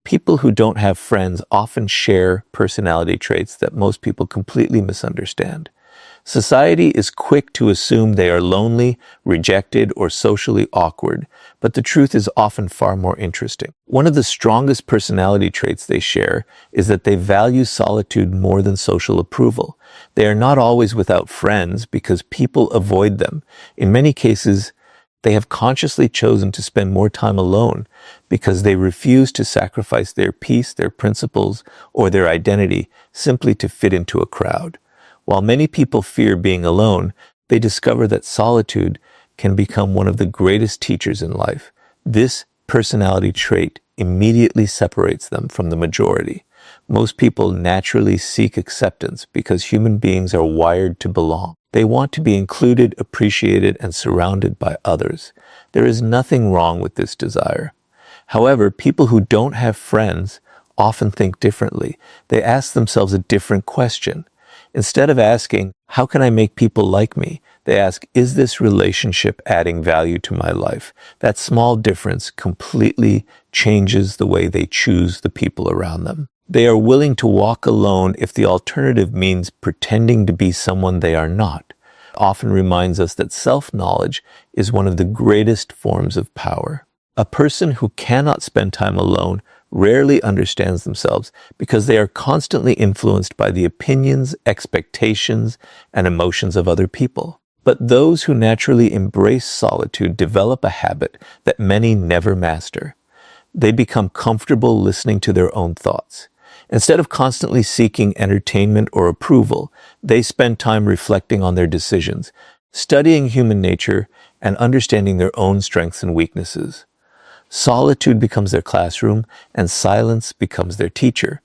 People who don't have friends often share personality traits that most people completely misunderstand. Society is quick to assume they are lonely, rejected, or socially awkward, but the truth is often far more interesting. One of the strongest personality traits they share is that they value solitude more than social approval. They are not always without friends because people avoid them. In many cases, they have consciously chosen to spend more time alone because they refuse to sacrifice their peace, their principles, or their identity simply to fit into a crowd. While many people fear being alone, they discover that solitude can become one of the greatest teachers in life. This personality trait immediately separates them from the majority. Most people naturally seek acceptance because human beings are wired to belong. They want to be included, appreciated, and surrounded by others. There is nothing wrong with this desire. However, people who don't have friends often think differently. They ask themselves a different question. Instead of asking, how can I make people like me? They ask, is this relationship adding value to my life? That small difference completely changes the way they choose the people around them. They are willing to walk alone if the alternative means pretending to be someone they are not. It often reminds us that self-knowledge is one of the greatest forms of power. A person who cannot spend time alone rarely understands themselves because they are constantly influenced by the opinions, expectations, and emotions of other people. But those who naturally embrace solitude develop a habit that many never master. They become comfortable listening to their own thoughts. Instead of constantly seeking entertainment or approval, they spend time reflecting on their decisions, studying human nature, and understanding their own strengths and weaknesses. Solitude becomes their classroom, and silence becomes their teacher.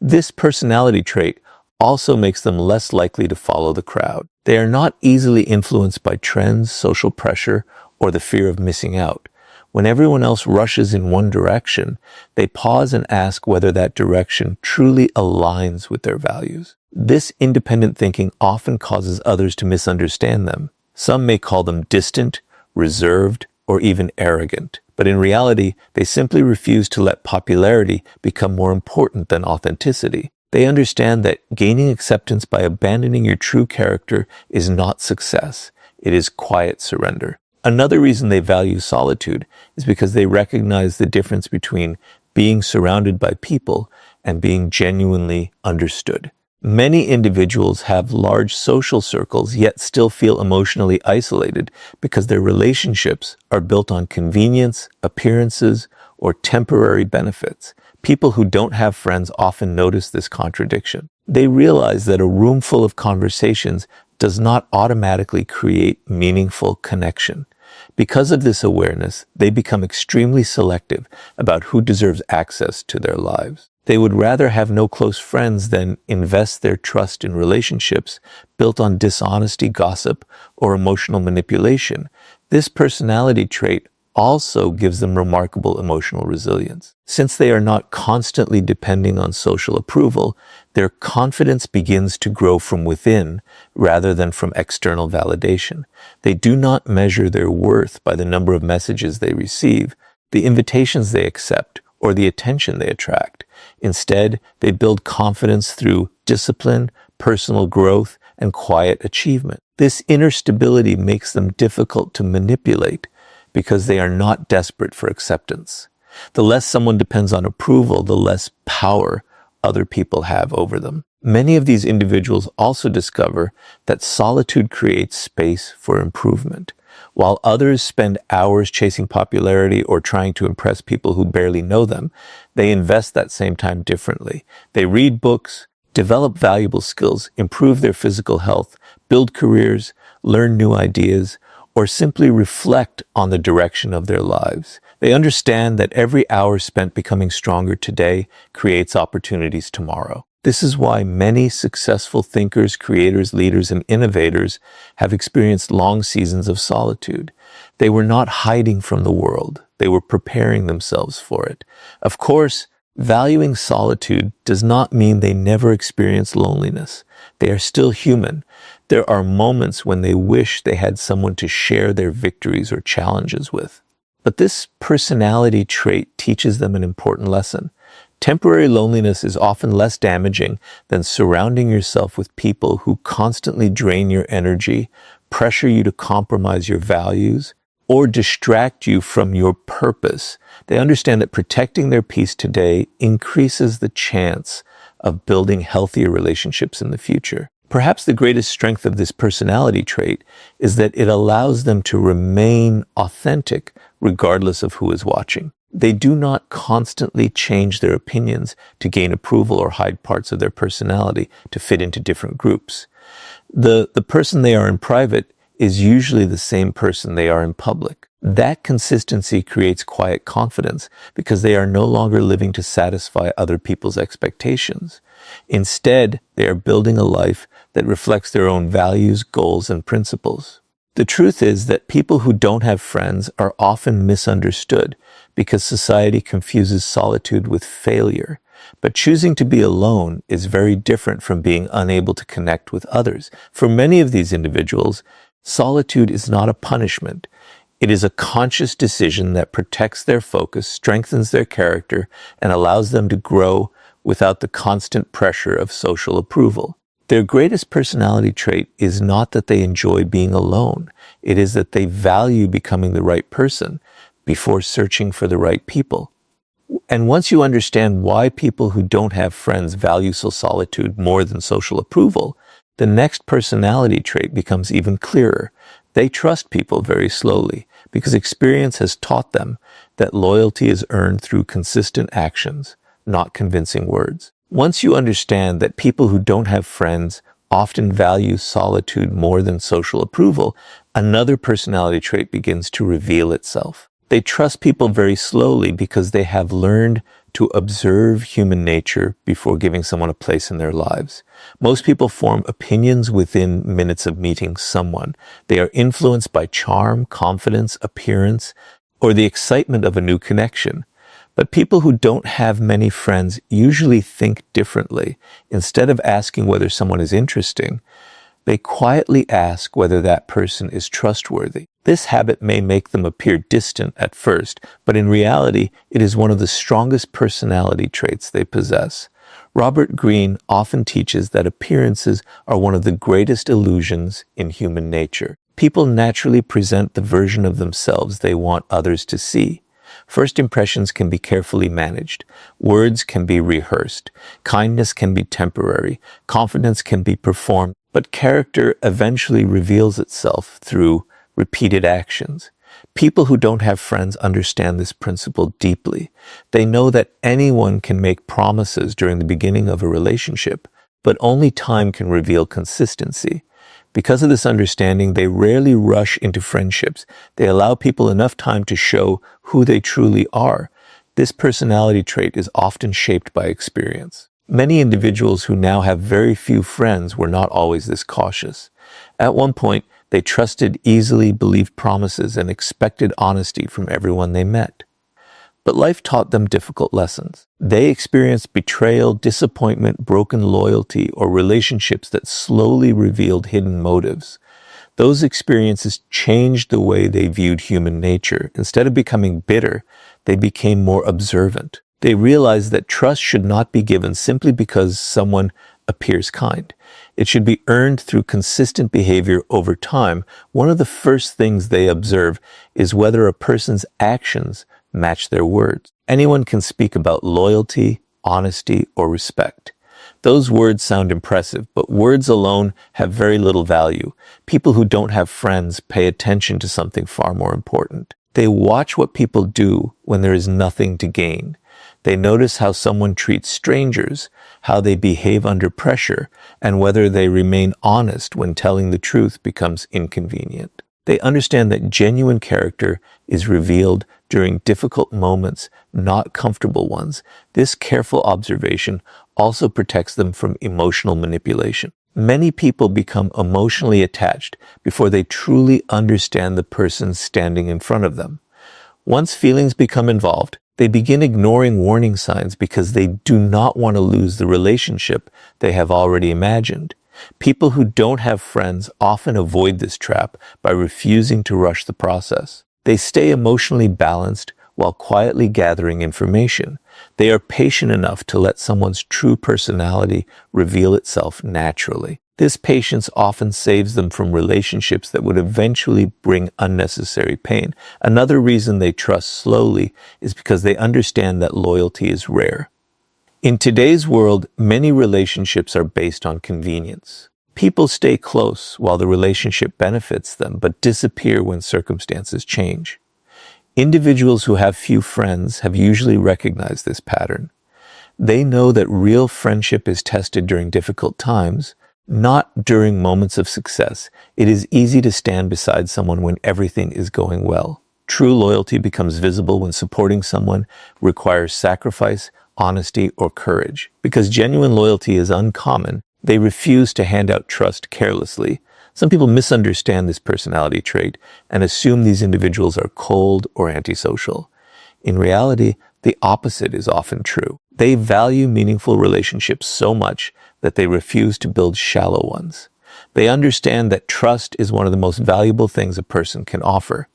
This personality trait also makes them less likely to follow the crowd. They are not easily influenced by trends, social pressure, or the fear of missing out. When everyone else rushes in one direction, they pause and ask whether that direction truly aligns with their values. This independent thinking often causes others to misunderstand them. Some may call them distant, reserved, or even arrogant. But in reality, they simply refuse to let popularity become more important than authenticity. They understand that gaining acceptance by abandoning your true character is not success. It is quiet surrender. Another reason they value solitude is because they recognize the difference between being surrounded by people and being genuinely understood. Many individuals have large social circles yet still feel emotionally isolated because their relationships are built on convenience, appearances, or temporary benefits. People who don't have friends often notice this contradiction. They realize that a room full of conversations does not automatically create meaningful connection. Because of this awareness, they become extremely selective about who deserves access to their lives. They would rather have no close friends than invest their trust in relationships built on dishonesty, gossip, or emotional manipulation. This personality trait also gives them remarkable emotional resilience. Since they are not constantly depending on social approval, their confidence begins to grow from within rather than from external validation. They do not measure their worth by the number of messages they receive, the invitations they accept, or the attention they attract. Instead, they build confidence through discipline, personal growth, and quiet achievement. This inner stability makes them difficult to manipulate because they are not desperate for acceptance. The less someone depends on approval, the less power other people have over them. Many of these individuals also discover that solitude creates space for improvement. While others spend hours chasing popularity or trying to impress people who barely know them, they invest that same time differently. They read books, develop valuable skills, improve their physical health, build careers, learn new ideas, or simply reflect on the direction of their lives. They understand that every hour spent becoming stronger today creates opportunities tomorrow. This is why many successful thinkers, creators, leaders, and innovators have experienced long seasons of solitude. They were not hiding from the world. They were preparing themselves for it. Of course, valuing solitude does not mean they never experience loneliness. They are still human. There are moments when they wish they had someone to share their victories or challenges with. But this personality trait teaches them an important lesson. Temporary loneliness is often less damaging than surrounding yourself with people who constantly drain your energy, pressure you to compromise your values, or distract you from your purpose. They understand that protecting their peace today increases the chance of building healthier relationships in the future. Perhaps the greatest strength of this personality trait is that it allows them to remain authentic regardless of who is watching. They do not constantly change their opinions to gain approval or hide parts of their personality to fit into different groups. The person they are in private is usually the same person they are in public. That consistency creates quiet confidence because they are no longer living to satisfy other people's expectations. Instead, they are building a life that reflects their own values, goals, and principles. The truth is that people who don't have friends are often misunderstood because society confuses solitude with failure. But choosing to be alone is very different from being unable to connect with others. For many of these individuals, solitude is not a punishment. It is a conscious decision that protects their focus, strengthens their character, and allows them to grow without the constant pressure of social approval. Their greatest personality trait is not that they enjoy being alone. It is that they value becoming the right person before searching for the right people. And once you understand why people who don't have friends value solitude more than social approval, the next personality trait becomes even clearer. They trust people very slowly because experience has taught them that loyalty is earned through consistent actions, not convincing words. Once you understand that people who don't have friends often value solitude more than social approval, another personality trait begins to reveal itself. They trust people very slowly because they have learned to observe human nature before giving someone a place in their lives. Most people form opinions within minutes of meeting someone. They are influenced by charm, confidence, appearance, or the excitement of a new connection. But people who don't have many friends usually think differently. Instead of asking whether someone is interesting, they quietly ask whether that person is trustworthy. This habit may make them appear distant at first, but in reality, it is one of the strongest personality traits they possess. Robert Greene often teaches that appearances are one of the greatest illusions in human nature. People naturally present the version of themselves they want others to see. First impressions can be carefully managed. Words can be rehearsed. Kindness can be temporary. Confidence can be performed. But character eventually reveals itself through repeated actions. People who don't have friends understand this principle deeply. They know that anyone can make promises during the beginning of a relationship, but only time can reveal consistency. Because of this understanding, they rarely rush into friendships. They allow people enough time to show who they truly are. This personality trait is often shaped by experience. Many individuals who now have very few friends were not always this cautious. At one point, they trusted easily, believed promises, and expected honesty from everyone they met. But life taught them difficult lessons. They experienced betrayal, disappointment, broken loyalty, or relationships that slowly revealed hidden motives. Those experiences changed the way they viewed human nature. Instead of becoming bitter, they became more observant. They realized that trust should not be given simply because someone appears kind. It should be earned through consistent behavior over time. One of the first things they observe is whether a person's actions match their words. Anyone can speak about loyalty, honesty, or respect. Those words sound impressive, but words alone have very little value. People who don't have friends pay attention to something far more important. They watch what people do when there is nothing to gain. They notice how someone treats strangers, how they behave under pressure, and whether they remain honest when telling the truth becomes inconvenient. They understand that genuine character is revealed during difficult moments, not comfortable ones. This careful observation also protects them from emotional manipulation. Many people become emotionally attached before they truly understand the person standing in front of them. Once feelings become involved, they begin ignoring warning signs because they do not want to lose the relationship they have already imagined. People who don't have friends often avoid this trap by refusing to rush the process. They stay emotionally balanced while quietly gathering information. They are patient enough to let someone's true personality reveal itself naturally. This patience often saves them from relationships that would eventually bring unnecessary pain. Another reason they trust slowly is because they understand that loyalty is rare. In today's world, many relationships are based on convenience. People stay close while the relationship benefits them, but disappear when circumstances change. Individuals who have few friends have usually recognized this pattern. They know that real friendship is tested during difficult times, not during moments of success. It is easy to stand beside someone when everything is going well. True loyalty becomes visible when supporting someone requires sacrifice, honesty, or courage. Because genuine loyalty is uncommon, they refuse to hand out trust carelessly. Some people misunderstand this personality trait and assume these individuals are cold or antisocial. In reality, the opposite is often true. They value meaningful relationships so much that they refuse to build shallow ones. They understand that trust is one of the most valuable things a person can offer.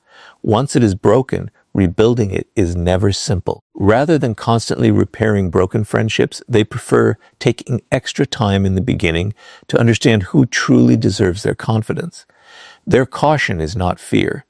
Once it is broken, rebuilding it is never simple. Rather than constantly repairing broken friendships, they prefer taking extra time in the beginning to understand who truly deserves their confidence. Their caution is not fear.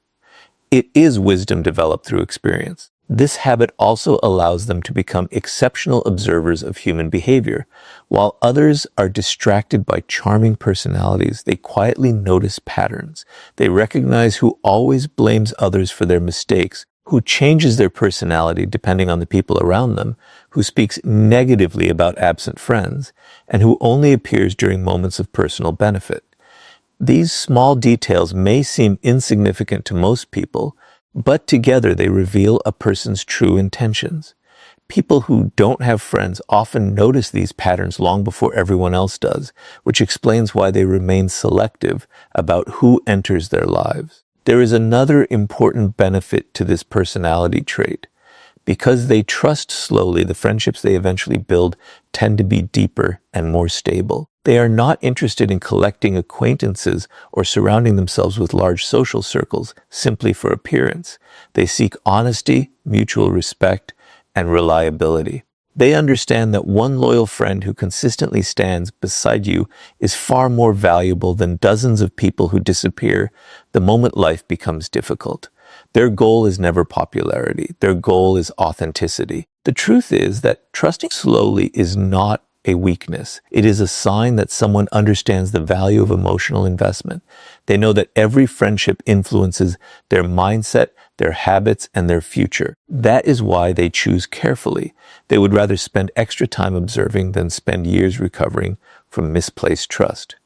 It is wisdom developed through experience. This habit also allows them to become exceptional observers of human behavior. While others are distracted by charming personalities, they quietly notice patterns. They recognize who always blames others for their mistakes, who changes their personality depending on the people around them, who speaks negatively about absent friends, and who only appears during moments of personal benefit. These small details may seem insignificant to most people, but together they reveal a person's true intentions. People who don't have friends often notice these patterns long before everyone else does, which explains why they remain selective about who enters their lives. There is another important benefit to this personality trait. Because they trust slowly, the friendships they eventually build tend to be deeper and more stable. They are not interested in collecting acquaintances or surrounding themselves with large social circles simply for appearance. They seek honesty, mutual respect, and reliability. They understand that one loyal friend who consistently stands beside you is far more valuable than dozens of people who disappear the moment life becomes difficult. Their goal is never popularity. Their goal is authenticity. The truth is that trusting slowly is not a weakness. It is a sign that someone understands the value of emotional investment. They know that every friendship influences their mindset, their habits, and their future. That is why they choose carefully. They would rather spend extra time observing than spend years recovering from misplaced trust.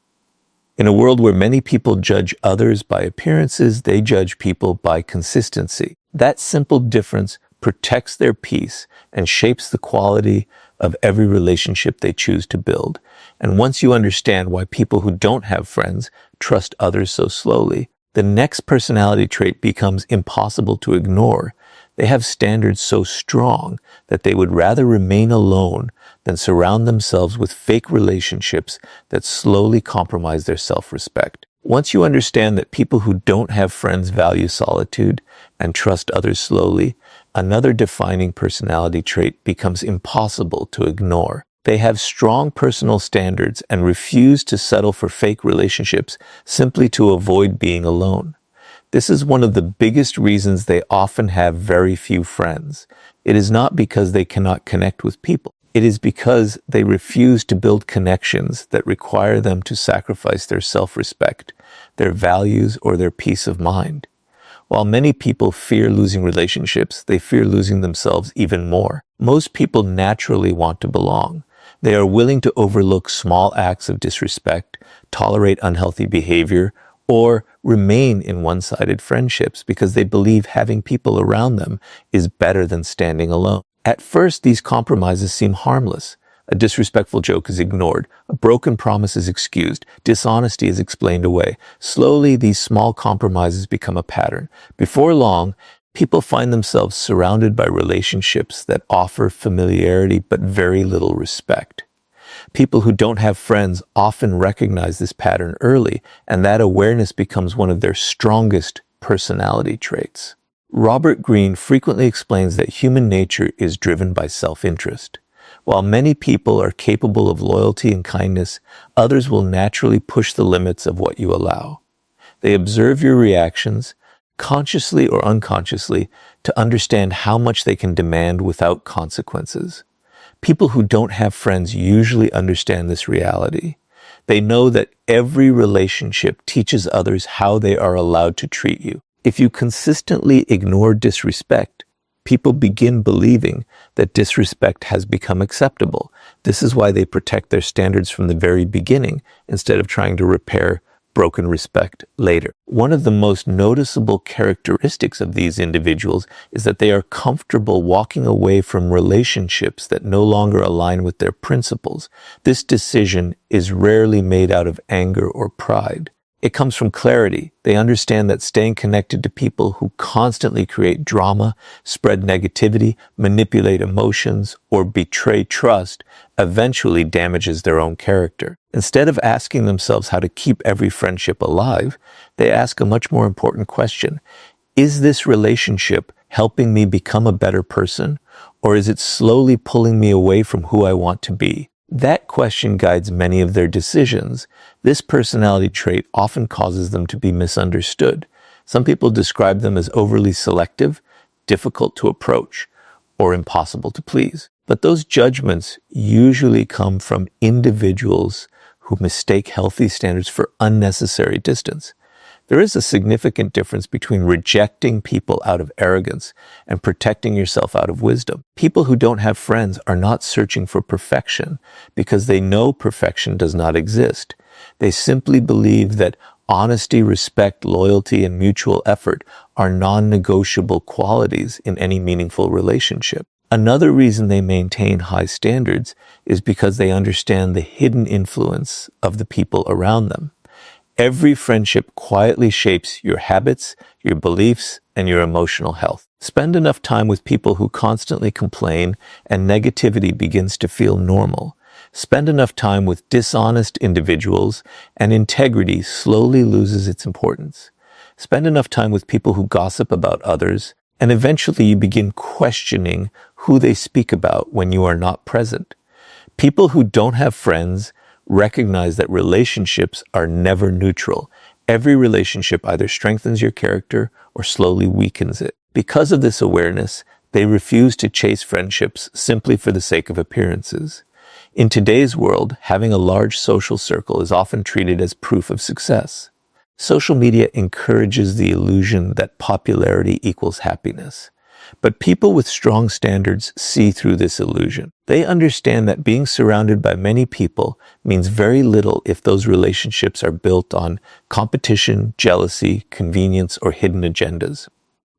In a world where many people judge others by appearances, they judge people by consistency. That simple difference protects their peace and shapes the quality of every relationship they choose to build. And once you understand why people who don't have friends trust others so slowly, the next personality trait becomes impossible to ignore. They have standards so strong that they would rather remain alone than surround themselves with fake relationships that slowly compromise their self-respect. Once you understand that people who don't have friends value solitude and trust others slowly, another defining personality trait becomes impossible to ignore. They have strong personal standards and refuse to settle for fake relationships simply to avoid being alone. This is one of the biggest reasons they often have very few friends. It is not because they cannot connect with people. It is because they refuse to build connections that require them to sacrifice their self-respect, their values, or their peace of mind. While many people fear losing relationships, they fear losing themselves even more. Most people naturally want to belong. They are willing to overlook small acts of disrespect, tolerate unhealthy behavior, or remain in one-sided friendships because they believe having people around them is better than standing alone. At first, these compromises seem harmless. A disrespectful joke is ignored, a broken promise is excused, dishonesty is explained away. Slowly, these small compromises become a pattern. Before long, people find themselves surrounded by relationships that offer familiarity but very little respect. People who don't have friends often recognize this pattern early, and that awareness becomes one of their strongest personality traits. Robert Greene frequently explains that human nature is driven by self-interest. While many people are capable of loyalty and kindness, others will naturally push the limits of what you allow. They observe your reactions, consciously or unconsciously, to understand how much they can demand without consequences. People who don't have friends usually understand this reality. They know that every relationship teaches others how they are allowed to treat you. If you consistently ignore disrespect, people begin believing that disrespect has become acceptable. This is why they protect their standards from the very beginning instead of trying to repair broken respect later. One of the most noticeable characteristics of these individuals is that they are comfortable walking away from relationships that no longer align with their principles. This decision is rarely made out of anger or pride. It comes from clarity. They understand that staying connected to people who constantly create drama, spread negativity, manipulate emotions, or betray trust eventually damages their own character. Instead of asking themselves how to keep every friendship alive, they ask a much more important question. Is this relationship helping me become a better person, or is it slowly pulling me away from who I want to be? That question guides many of their decisions. This personality trait often causes them to be misunderstood. Some people describe them as overly selective, difficult to approach, or impossible to please. But those judgments usually come from individuals who mistake healthy standards for unnecessary distance. There is a significant difference between rejecting people out of arrogance and protecting yourself out of wisdom. People who don't have friends are not searching for perfection because they know perfection does not exist. They simply believe that honesty, respect, loyalty, and mutual effort are non-negotiable qualities in any meaningful relationship. Another reason they maintain high standards is because they understand the hidden influence of the people around them. Every friendship quietly shapes your habits, your beliefs, and your emotional health. Spend enough time with people who constantly complain and negativity begins to feel normal. Spend enough time with dishonest individuals and integrity slowly loses its importance. Spend enough time with people who gossip about others, and eventually you begin questioning who they speak about when you are not present. People who don't have friends recognize that relationships are never neutral. Every relationship either strengthens your character or slowly weakens it. Because of this awareness, they refuse to chase friendships simply for the sake of appearances. In today's world, having a large social circle is often treated as proof of success. Social media encourages the illusion that popularity equals happiness. But people with strong standards see through this illusion. They understand that being surrounded by many people means very little if those relationships are built on competition, jealousy, convenience, or hidden agendas.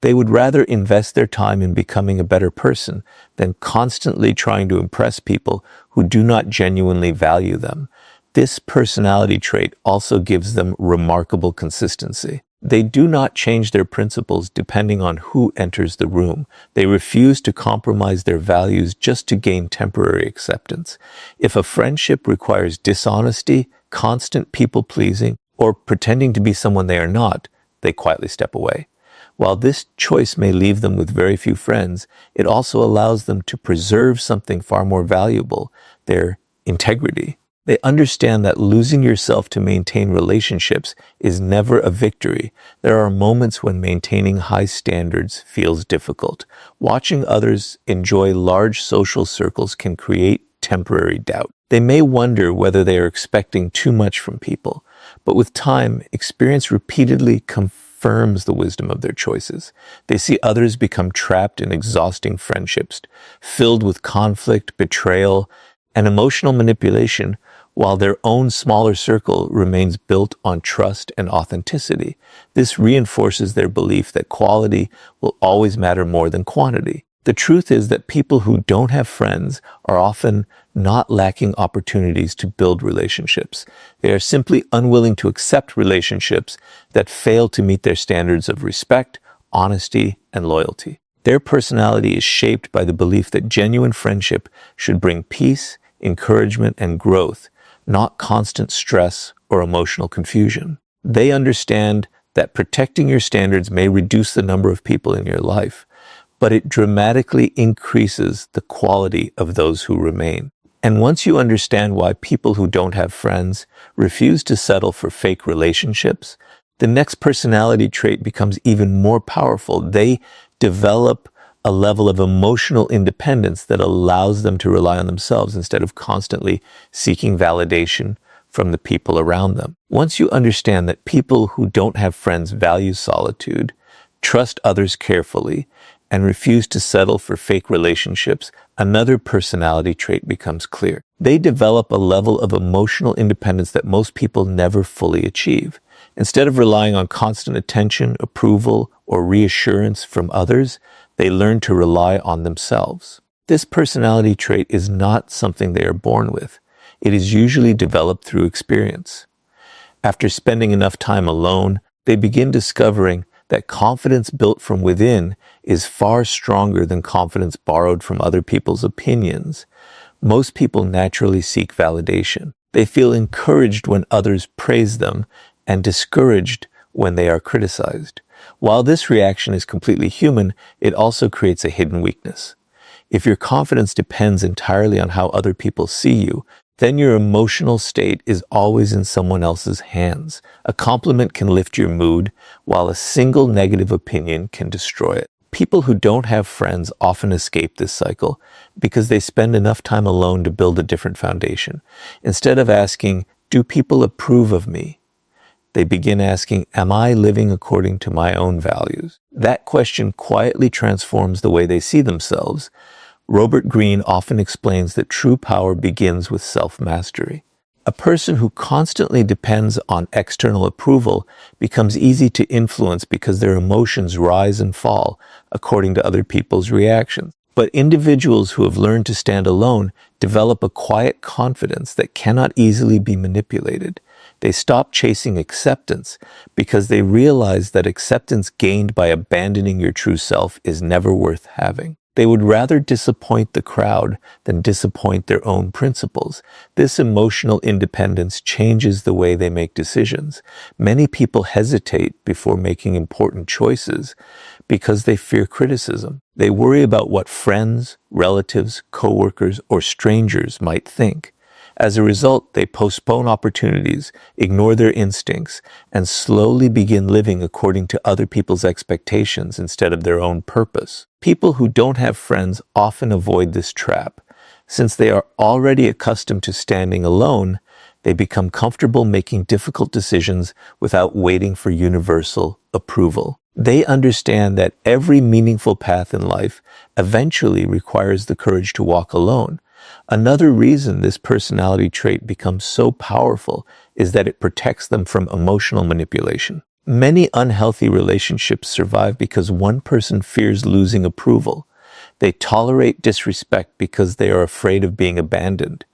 They would rather invest their time in becoming a better person than constantly trying to impress people who do not genuinely value them. This personality trait also gives them remarkable consistency. They do not change their principles depending on who enters the room. They refuse to compromise their values just to gain temporary acceptance. If a friendship requires dishonesty, constant people-pleasing, or pretending to be someone they are not, they quietly step away. While this choice may leave them with very few friends, it also allows them to preserve something far more valuable, their integrity. They understand that losing yourself to maintain relationships is never a victory. There are moments when maintaining high standards feels difficult. Watching others enjoy large social circles can create temporary doubt. They may wonder whether they are expecting too much from people, but with time, experience repeatedly confirms the wisdom of their choices. They see others become trapped in exhausting friendships, filled with conflict, betrayal, and emotional manipulation, while their own smaller circle remains built on trust and authenticity. This reinforces their belief that quality will always matter more than quantity. The truth is that people who don't have friends are often not lacking opportunities to build relationships. They are simply unwilling to accept relationships that fail to meet their standards of respect, honesty, and loyalty. Their personality is shaped by the belief that genuine friendship should bring peace, encouragement, and growth, not constant stress or emotional confusion. They understand that protecting your standards may reduce the number of people in your life, but it dramatically increases the quality of those who remain. And once you understand why people who don't have friends refuse to settle for fake relationships, the next personality trait becomes even more powerful. They develop a level of emotional independence that allows them to rely on themselves instead of constantly seeking validation from the people around them. Once you understand that people who don't have friends value solitude, trust others carefully, and refuse to settle for fake relationships, another personality trait becomes clear. They develop a level of emotional independence that most people never fully achieve. Instead of relying on constant attention, approval, or reassurance from others, they learn to rely on themselves. This personality trait is not something they are born with. It is usually developed through experience. After spending enough time alone, they begin discovering that confidence built from within is far stronger than confidence borrowed from other people's opinions. Most people naturally seek validation. They feel encouraged when others praise them and discouraged when they are criticized. While this reaction is completely human, it also creates a hidden weakness. If your confidence depends entirely on how other people see you, then your emotional state is always in someone else's hands. A compliment can lift your mood, while a single negative opinion can destroy it. People who don't have friends often escape this cycle because they spend enough time alone to build a different foundation. Instead of asking, "Do people approve of me?" they begin asking, "Am I living according to my own values?" That question quietly transforms the way they see themselves. Robert Greene often explains that true power begins with self-mastery. A person who constantly depends on external approval becomes easy to influence because their emotions rise and fall according to other people's reactions. But individuals who have learned to stand alone develop a quiet confidence that cannot easily be manipulated. They stop chasing acceptance because they realize that acceptance gained by abandoning your true self is never worth having. They would rather disappoint the crowd than disappoint their own principles. This emotional independence changes the way they make decisions. Many people hesitate before making important choices because they fear criticism. They worry about what friends, relatives, coworkers, or strangers might think. As a result, they postpone opportunities, ignore their instincts, and slowly begin living according to other people's expectations instead of their own purpose. People who don't have friends often avoid this trap. Since they are already accustomed to standing alone, they become comfortable making difficult decisions without waiting for universal approval. They understand that every meaningful path in life eventually requires the courage to walk alone. Another reason this personality trait becomes so powerful is that it protects them from emotional manipulation. Many unhealthy relationships survive because one person fears losing approval. They tolerate disrespect because they are afraid of being abandoned.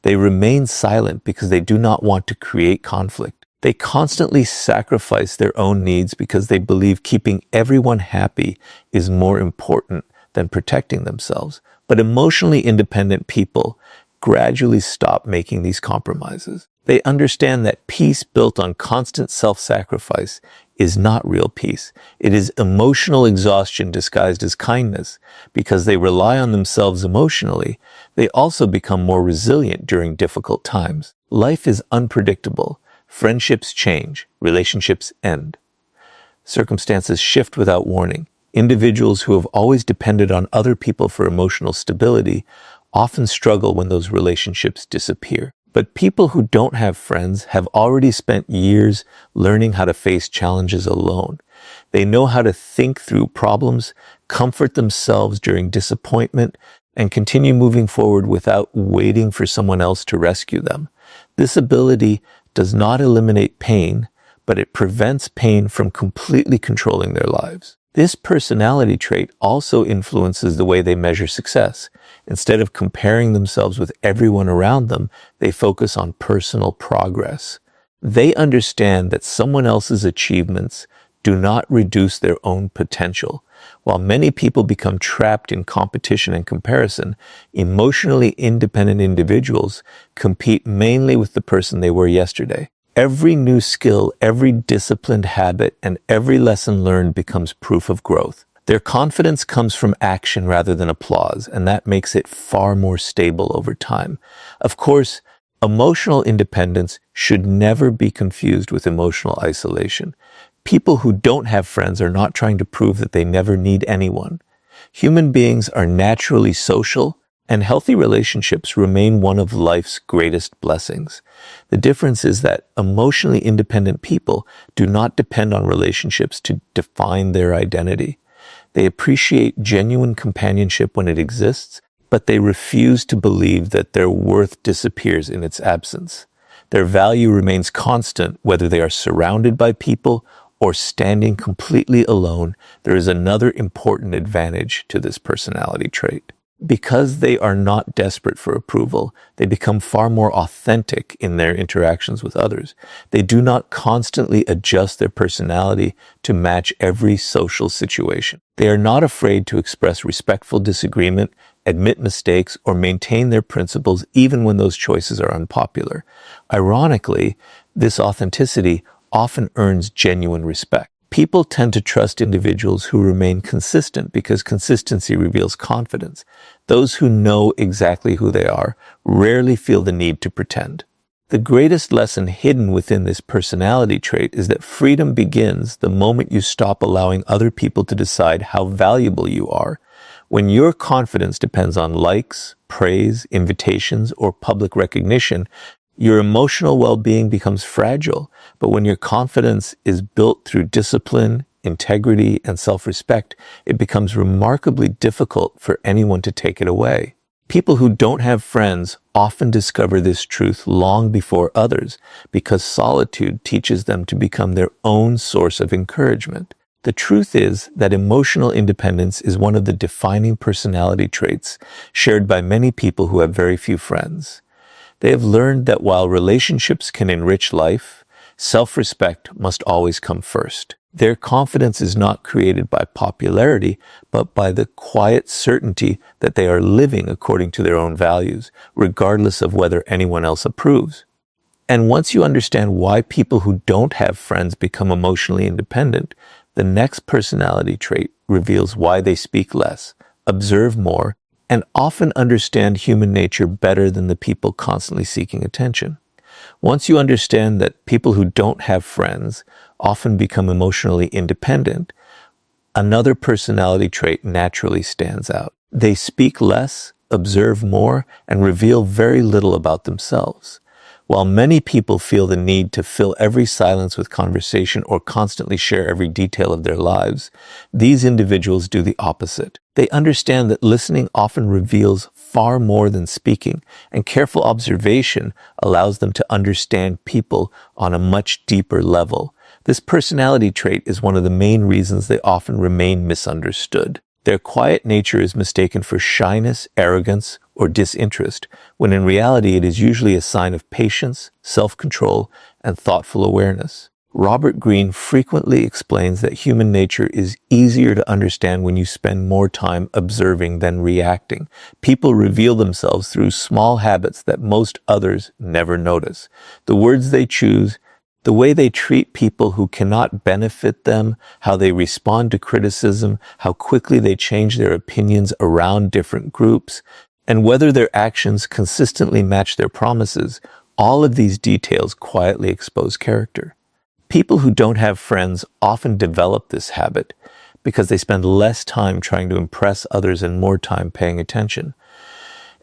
They remain silent because they do not want to create conflict. They constantly sacrifice their own needs because they believe keeping everyone happy is more important than protecting themselves. But emotionally independent people gradually stop making these compromises. They understand that peace built on constant self-sacrifice is not real peace. It is emotional exhaustion disguised as kindness. Because they rely on themselves emotionally, they also become more resilient during difficult times. Life is unpredictable. Friendships change. Relationships end. Circumstances shift without warning. Individuals who have always depended on other people for emotional stability often struggle when those relationships disappear. But people who don't have friends have already spent years learning how to face challenges alone. They know how to think through problems, comfort themselves during disappointment, and continue moving forward without waiting for someone else to rescue them. This ability does not eliminate pain, but it prevents pain from completely controlling their lives. This personality trait also influences the way they measure success. Instead of comparing themselves with everyone around them, they focus on personal progress. They understand that someone else's achievements do not reduce their own potential. While many people become trapped in competition and comparison, emotionally independent individuals compete mainly with the person they were yesterday. Every new skill, every disciplined habit, and every lesson learned becomes proof of growth. Their confidence comes from action rather than applause, and that makes it far more stable over time. Of course, emotional independence should never be confused with emotional isolation. People who don't have friends are not trying to prove that they never need anyone. Human beings are naturally social, and healthy relationships remain one of life's greatest blessings. The difference is that emotionally independent people do not depend on relationships to define their identity. They appreciate genuine companionship when it exists, but they refuse to believe that their worth disappears in its absence. Their value remains constant whether they are surrounded by people or standing completely alone. There is another important advantage to this personality trait. Because they are not desperate for approval, they become far more authentic in their interactions with others. They do not constantly adjust their personality to match every social situation. They are not afraid to express respectful disagreement, admit mistakes, or maintain their principles even when those choices are unpopular. Ironically, this authenticity often earns genuine respect. People tend to trust individuals who remain consistent because consistency reveals confidence. Those who know exactly who they are rarely feel the need to pretend. The greatest lesson hidden within this personality trait is that freedom begins the moment you stop allowing other people to decide how valuable you are. When your confidence depends on likes, praise, invitations, or public recognition, your emotional well-being becomes fragile. But when your confidence is built through discipline, integrity, and self-respect, it becomes remarkably difficult for anyone to take it away. People who don't have friends often discover this truth long before others because solitude teaches them to become their own source of encouragement. The truth is that emotional independence is one of the defining personality traits shared by many people who have very few friends. They have learned that while relationships can enrich life, self-respect must always come first. Their confidence is not created by popularity, but by the quiet certainty that they are living according to their own values, regardless of whether anyone else approves. And once you understand why people who don't have friends become emotionally independent, the next personality trait reveals why they speak less, observe more, and often understand human nature better than the people constantly seeking attention. Once you understand that people who don't have friends often become emotionally independent, another personality trait naturally stands out. They speak less, observe more, and reveal very little about themselves. While many people feel the need to fill every silence with conversation or constantly share every detail of their lives, these individuals do the opposite. They understand that listening often reveals far more than speaking, and careful observation allows them to understand people on a much deeper level. This personality trait is one of the main reasons they often remain misunderstood. Their quiet nature is mistaken for shyness, arrogance, or disinterest, when in reality it is usually a sign of patience, self-control, and thoughtful awareness. Robert Greene frequently explains that human nature is easier to understand when you spend more time observing than reacting. People reveal themselves through small habits that most others never notice. The words they choose, the way they treat people who cannot benefit them, how they respond to criticism, how quickly they change their opinions around different groups, and whether their actions consistently match their promises, all of these details quietly expose character. People who don't have friends often develop this habit because they spend less time trying to impress others and more time paying attention.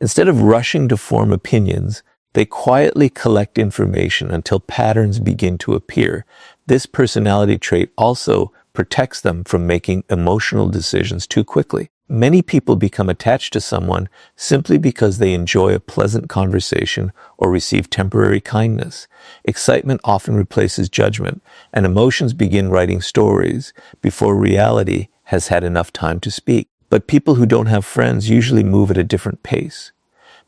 Instead of rushing to form opinions, they quietly collect information until patterns begin to appear. This personality trait also protects them from making emotional decisions too quickly. Many people become attached to someone simply because they enjoy a pleasant conversation or receive temporary kindness. Excitement often replaces judgment, and emotions begin writing stories before reality has had enough time to speak. But people who don't have friends usually move at a different pace.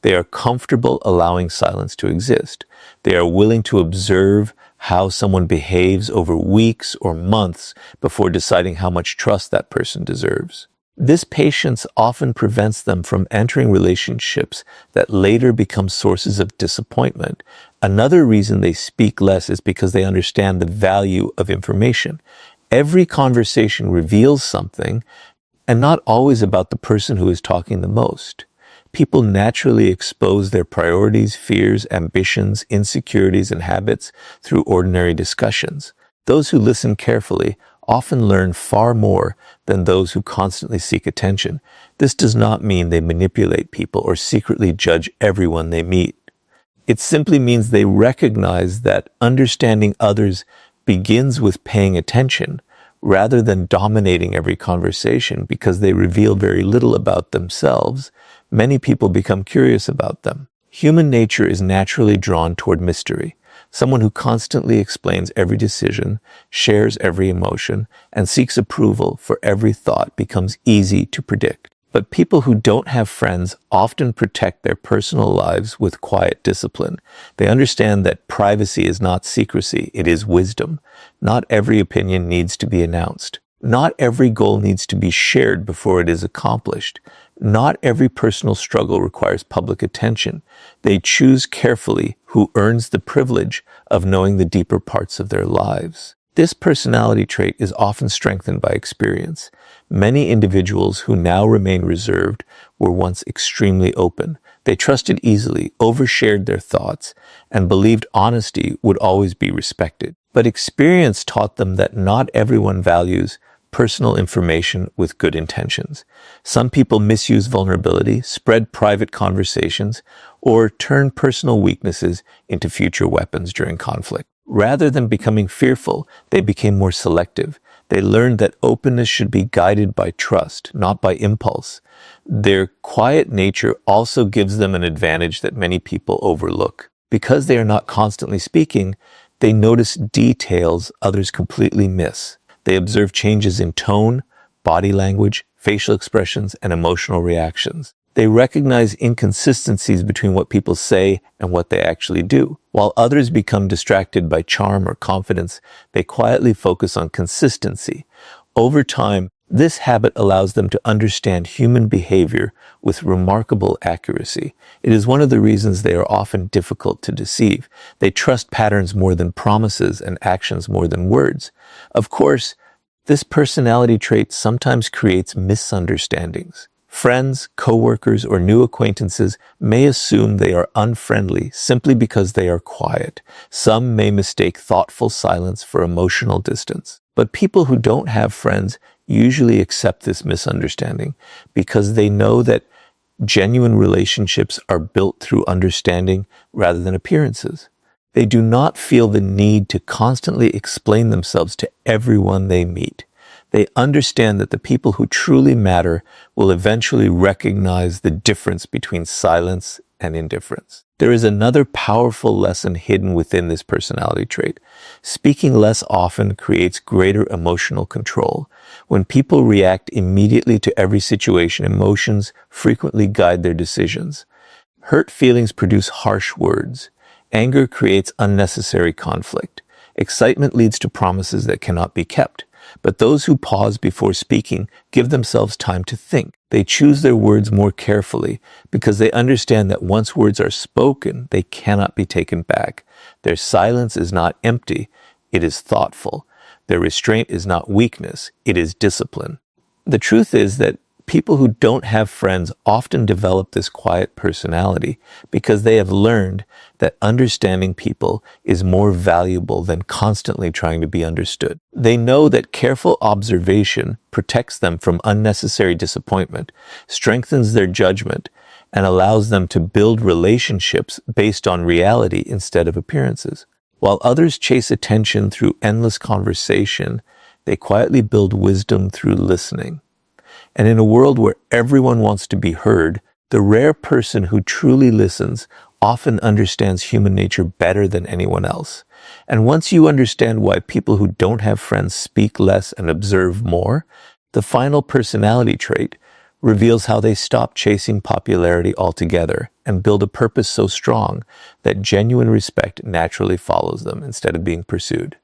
They are comfortable allowing silence to exist. They are willing to observe how someone behaves over weeks or months before deciding how much trust that person deserves. This patience often prevents them from entering relationships that later become sources of disappointment. Another reason they speak less is because they understand the value of information. Every conversation reveals something, and not always about the person who is talking the most. People naturally expose their priorities, fears, ambitions, insecurities, and habits through ordinary discussions. Those who listen carefully often learn far more than those who constantly seek attention. This does not mean they manipulate people or secretly judge everyone they meet. It simply means they recognize that understanding others begins with paying attention rather than dominating every conversation. Because they reveal very little about themselves, many people become curious about them. Human nature is naturally drawn toward mystery. Someone who constantly explains every decision, shares every emotion, and seeks approval for every thought becomes easy to predict. But people who don't have friends often protect their personal lives with quiet discipline. They understand that privacy is not secrecy, it is wisdom. Not every opinion needs to be announced. Not every goal needs to be shared before it is accomplished. Not every personal struggle requires public attention. They choose carefully who earns the privilege of knowing the deeper parts of their lives. This personality trait is often strengthened by experience. Many individuals who now remain reserved were once extremely open. They trusted easily, overshared their thoughts, and believed honesty would always be respected. But experience taught them that not everyone values personal information with good intentions. Some people misuse vulnerability, spread private conversations, or turn personal weaknesses into future weapons during conflict. Rather than becoming fearful, they became more selective. They learned that openness should be guided by trust, not by impulse. Their quiet nature also gives them an advantage that many people overlook. Because they are not constantly speaking, they notice details others completely miss. They observe changes in tone, body language, facial expressions, and emotional reactions. They recognize inconsistencies between what people say and what they actually do. While others become distracted by charm or confidence, they quietly focus on consistency. Over time, this habit allows them to understand human behavior with remarkable accuracy. It is one of the reasons they are often difficult to deceive. They trust patterns more than promises and actions more than words. Of course, this personality trait sometimes creates misunderstandings. Friends, coworkers, or new acquaintances may assume they are unfriendly simply because they are quiet. Some may mistake thoughtful silence for emotional distance. But people who don't have friends usually accept this misunderstanding because they know that genuine relationships are built through understanding rather than appearances. They do not feel the need to constantly explain themselves to everyone they meet. They understand that the people who truly matter will eventually recognize the difference between silence and indifference. There is another powerful lesson hidden within this personality trait. Speaking less often creates greater emotional control. When people react immediately to every situation, emotions frequently guide their decisions. Hurt feelings produce harsh words. Anger creates unnecessary conflict. Excitement leads to promises that cannot be kept. But those who pause before speaking give themselves time to think. They choose their words more carefully because they understand that once words are spoken, they cannot be taken back. Their silence is not empty, it is thoughtful. Their restraint is not weakness, it is discipline. The truth is that people who don't have friends often develop this quiet personality because they have learned that understanding people is more valuable than constantly trying to be understood. They know that careful observation protects them from unnecessary disappointment, strengthens their judgment, and allows them to build relationships based on reality instead of appearances. While others chase attention through endless conversation, they quietly build wisdom through listening. And in a world where everyone wants to be heard, the rare person who truly listens often understands human nature better than anyone else. And once you understand why people who don't have friends speak less and observe more, the final personality trait reveals how they stop chasing popularity altogether and build a purpose so strong that genuine respect naturally follows them instead of being pursued.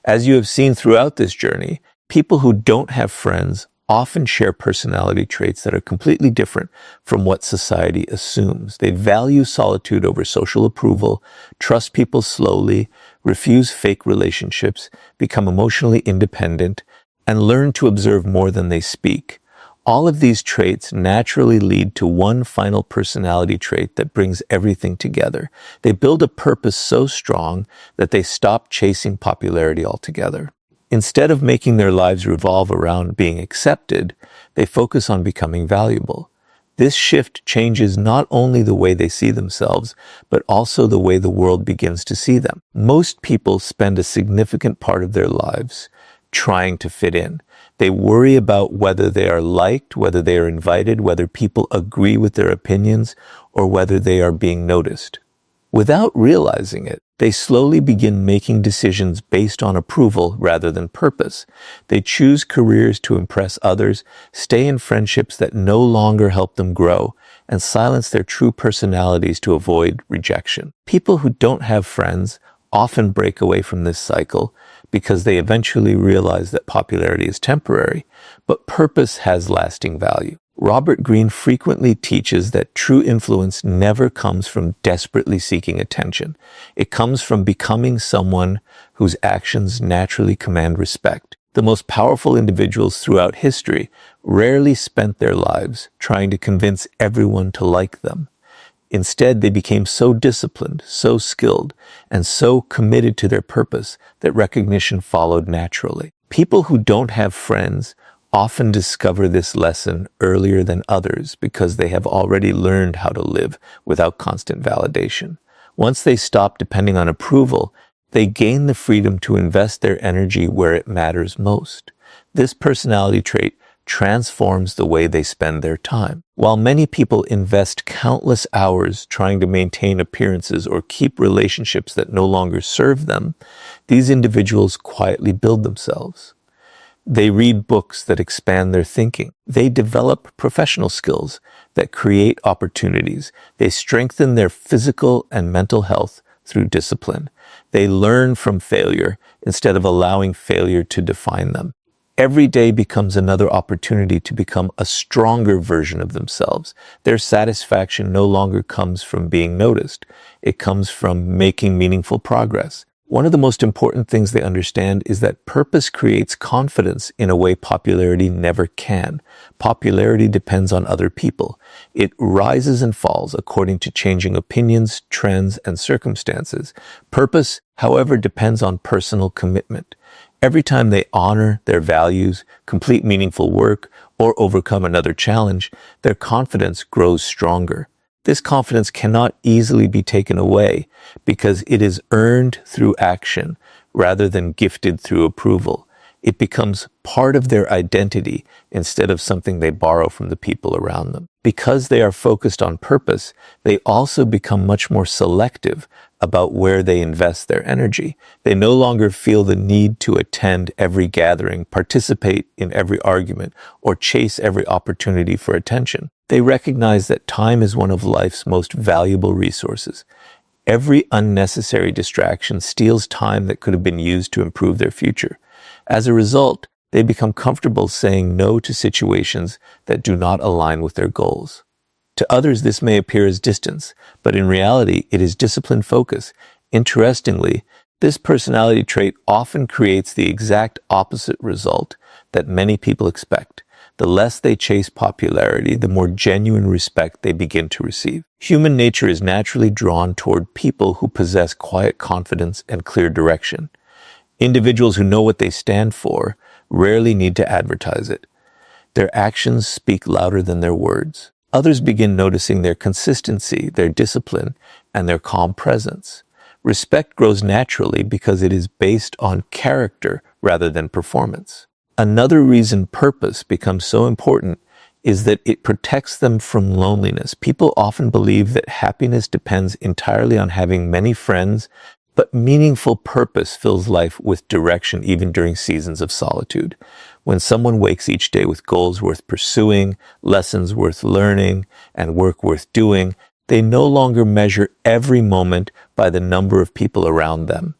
As you have seen throughout this journey, people who don't have friends often share personality traits that are completely different from what society assumes. They value solitude over social approval, trust people slowly, refuse fake relationships, become emotionally independent, and learn to observe more than they speak. All of these traits naturally lead to one final personality trait that brings everything together. They build a purpose so strong that they stop chasing popularity altogether. Instead of making their lives revolve around being accepted, they focus on becoming valuable. This shift changes not only the way they see themselves, but also the way the world begins to see them. Most people spend a significant part of their lives trying to fit in. They worry about whether they are liked, whether they are invited, whether people agree with their opinions, or whether they are being noticed. Without realizing it, they slowly begin making decisions based on approval rather than purpose. They choose careers to impress others, stay in friendships that no longer help them grow, and silence their true personalities to avoid rejection. People who don't have friends often break away from this cycle because they eventually realize that popularity is temporary, but purpose has lasting value. Robert Greene frequently teaches that true influence never comes from desperately seeking attention. It comes from becoming someone whose actions naturally command respect. The most powerful individuals throughout history rarely spent their lives trying to convince everyone to like them. Instead, they became so disciplined, so skilled, and so committed to their purpose that recognition followed naturally. People who don't have friends often discover this lesson earlier than others because they have already learned how to live without constant validation. Once they stop depending on approval, they gain the freedom to invest their energy where it matters most. This personality trait transforms the way they spend their time. While many people invest countless hours trying to maintain appearances or keep relationships that no longer serve them, these individuals quietly build themselves. They read books that expand their thinking. They develop professional skills that create opportunities. They strengthen their physical and mental health through discipline. They learn from failure instead of allowing failure to define them. Every day becomes another opportunity to become a stronger version of themselves. Their satisfaction no longer comes from being noticed. It comes from making meaningful progress. One of the most important things they understand is that purpose creates confidence in a way popularity never can. Popularity depends on other people. It rises and falls according to changing opinions, trends, and circumstances. Purpose, however, depends on personal commitment. Every time they honor their values, complete meaningful work, or overcome another challenge, their confidence grows stronger. This confidence cannot easily be taken away because it is earned through action rather than gifted through approval. It becomes part of their identity instead of something they borrow from the people around them. Because they are focused on purpose, they also become much more selective about where they invest their energy. They no longer feel the need to attend every gathering, participate in every argument, or chase every opportunity for attention. They recognize that time is one of life's most valuable resources. Every unnecessary distraction steals time that could have been used to improve their future. As a result, they become comfortable saying no to situations that do not align with their goals. To others, this may appear as distance, but in reality, it is disciplined focus. Interestingly, this personality trait often creates the exact opposite result that many people expect. The less they chase popularity, the more genuine respect they begin to receive. Human nature is naturally drawn toward people who possess quiet confidence and clear direction. Individuals who know what they stand for rarely need to advertise it. Their actions speak louder than their words. Others begin noticing their consistency, their discipline, and their calm presence. Respect grows naturally because it is based on character rather than performance. Another reason purpose becomes so important is that it protects them from loneliness. People often believe that happiness depends entirely on having many friends, but meaningful purpose fills life with direction even during seasons of solitude. When someone wakes each day with goals worth pursuing, lessons worth learning, and work worth doing, they no longer measure every moment by the number of people around them.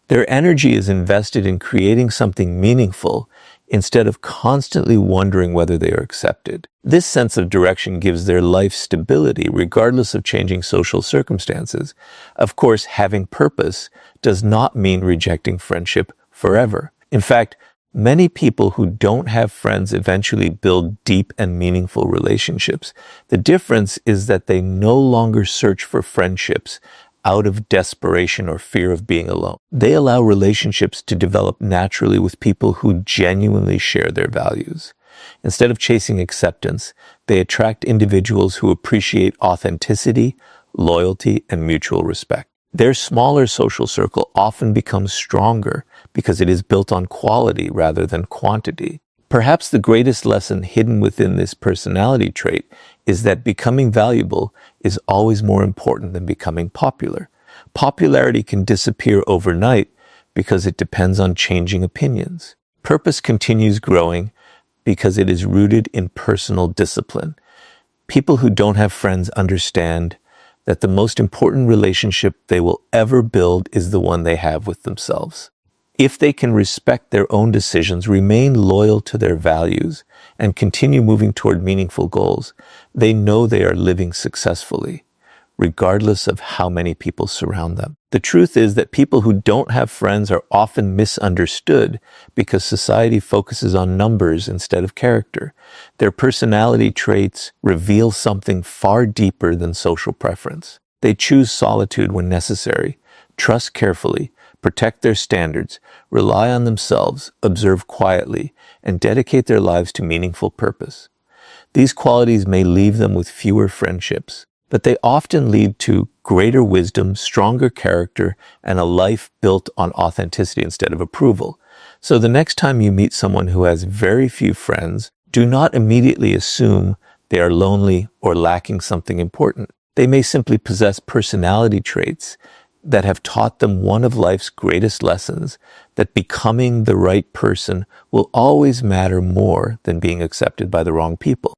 Their energy is invested in creating something meaningful instead of constantly wondering whether they are accepted. This sense of direction gives their life stability regardless of changing social circumstances. Of course, having purpose does not mean rejecting friendship forever. In fact, many people who don't have friends eventually build deep and meaningful relationships. The difference is that they no longer search for friendships out of desperation or fear of being alone. They allow relationships to develop naturally with people who genuinely share their values. Instead of chasing acceptance, they attract individuals who appreciate authenticity, loyalty, and mutual respect. Their smaller social circle often becomes stronger because it is built on quality rather than quantity. Perhaps the greatest lesson hidden within this personality trait is that becoming valuable is always more important than becoming popular. Popularity can disappear overnight because it depends on changing opinions. Purpose continues growing because it is rooted in personal discipline. People who don't have friends understand that the most important relationship they will ever build is the one they have with themselves. If they can respect their own decisions, remain loyal to their values, and continue moving toward meaningful goals, they know they are living successfully, regardless of how many people surround them. The truth is that people who don't have friends are often misunderstood because society focuses on numbers instead of character. Their personality traits reveal something far deeper than social preference. They choose solitude when necessary, trust carefully, protect their standards, rely on themselves, observe quietly, and dedicate their lives to meaningful purpose. These qualities may leave them with fewer friendships, but they often lead to greater wisdom, stronger character, and a life built on authenticity instead of approval. So the next time you meet someone who has very few friends, do not immediately assume they are lonely or lacking something important. They may simply possess personality traits that have taught them one of life's greatest lessons, that becoming the right person will always matter more than being accepted by the wrong people.